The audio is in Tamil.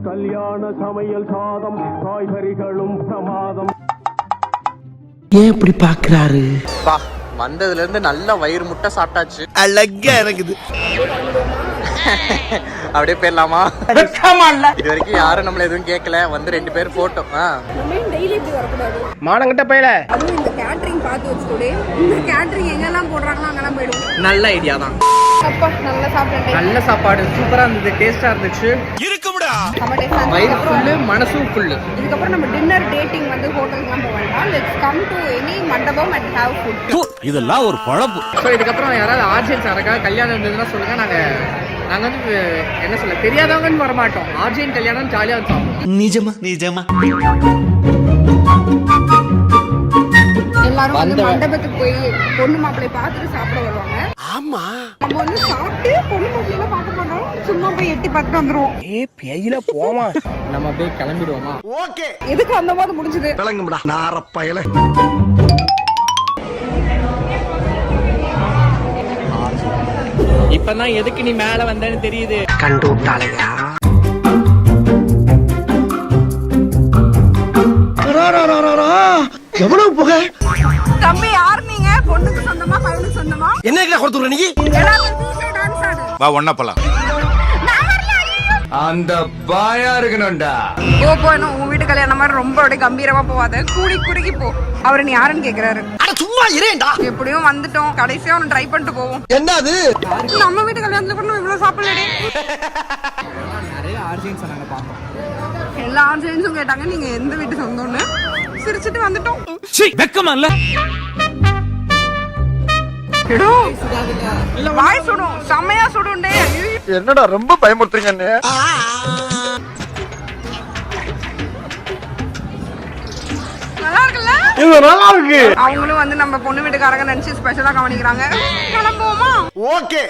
கல்யாண சமையல் சாதம் காய்கறிகளும் பிரமாதம். ஏன் இப்படி பாக்குறாரு? வந்ததுல இருந்து நல்ல வயிறு முட்டை சாப்பிட்டாச்சு. அழகா இருக்குது. அப்படியே போயிடலாமா? இது வரைக்கும் யாரும் நம்மள எதுவும் கேட்கல. வந்து 2 பேர் போட்டோ. மானங்கிட்ட போயில அதுவும் இந்த கேட்டரிங் பார்த்து வச்சுக்கோடே. இந்த கேட்டரிங் எங்கெல்லாம் போடுறாங்களோ அங்கெல்லாம் போயிடும். நல்ல ஐடியா தான். அப்பா நல்லா சாப்பிட்டேன். நல்ல சாப்பாடு சூப்பரா இருந்தது. டேஸ்டா இருந்துச்சு. இருக்கும்டா. வயிறு ஃபுல்லு, மனசும் ஃபுல்லு. இதுக்கப்புறம் நம்ம டின்னர் டேட்டிங் வந்து ஹோட்டலுக்குலாம் போக வேண்டாம். லெட்ஸ் கம் டு எனி மண்டபம் அண்ட் ஹேவ் ஃபுட். இதெல்லாம் ஒரு பழப்பு. ஸோ இதுக்கப்புறம் யாராவது ஆர்ஜியன்ஸ் யாருக்காவது கல்யாணம் இருந்ததுன்னா சொல்லுங்க. நாங்க வந்து என்ன சொல்ல, தெரியாதவங்கன்னு வர மாட்டோம். ஆர்ஜியன் கல்யாணம் ஜாலியா வந்து சாப்பிடுவோம். நிஜமா நிஜமா. எல்லாரும் வந்து மண்டபத்துக்கு போய் பொண்ணு மாப்பிள்ளை பார்த்துட்டு சாப்பிட வருவாங்க. ஆமா. நம்ம வந்து சாப்பிட்டு பொண்ணு மாப்பிள்ளைல பார்க்க போனோம். சும்மா போய் எட்டி பார்த்துட்டு வந்துருவோம். பேயில போமா. நம்ம அப்படியே கிளம்பிடுவோமா? ஓகே. எதுக்கு அந்த மாதிரி முடிஞ்சது? கிளங்கும்டா நாரப்பயல. இப்பதான் எதுக்கு நீ மேல வந்தேன்னு தெரியுது. கண்டு விட்டாளையா? எவ்வளவு புகை? தம்பி யார் நீங்க? பொண்ணுக்கு சொந்தமா பையனுக்கு சொந்தமா? என்ன கொடுத்துற நீ? டான்ஸ் ஆடு. வா ஒண்ணா போலாம். அந்த பாயா இருக்கணும்டா. போனும் உன் வீட்டு கல்யாணம் மாதிரி ரொம்ப அப்படியே கம்பீரமா போவாத. கூடி குறுகி போ. அவர் நீ யாருன்னு கேக்குறாரு. அட சும்மா இரேண்டா. எப்படியும் வந்துட்டோம். கடைசியா ஒன்னு ட்ரை பண்ணிட்டு போவோம். என்னது? நம்ம வீட்டு கல்யாணத்துல கூட இவ்வளவு சாப்பிடலடி. நிறைய ஆர்ஜியன்ஸ் நாங்க பார்த்தோம். எல்லா ஆர்ஜியன்ஸும் கேட்டாங்க நீங்க எந்த வீட்டு சொந்தம்னு. சிரிச்சிட்டு வந்துட்டோம். வெக்கமா இல்ல? வாய் சுடும். செம்மையா சுடுண்டே. என்னடா ரொம்ப பயமுறுத்துறீங்க அண்ணே. நல்லா இருக்குல்ல? இது நல்லா இருக்கு. அவங்களும் வந்து நம்ம பொண்ணு வீட்டுக்காரங்க நினைச்சு ஸ்பெஷலா கவனிக்கிறாங்க. கிளம்புவோமா? ஓகே.